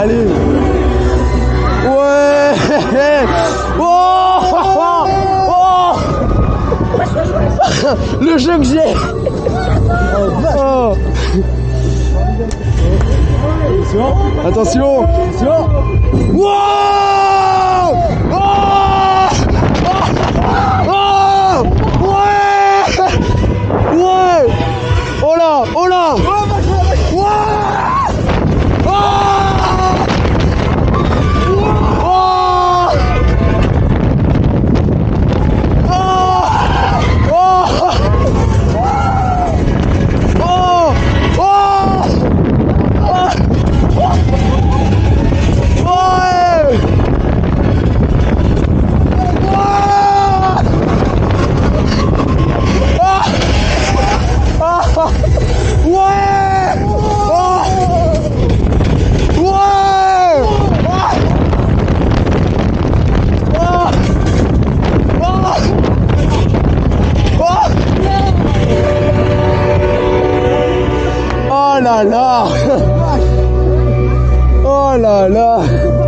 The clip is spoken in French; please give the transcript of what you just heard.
Allez. Ouais. Oh, oh. Le jeu que j'ai. Oh. Attention. Wow. Oh. Oh. Ouais. Ouais. Oh là. Oh là. Ouais. Oh. Oh là là. Oh là là.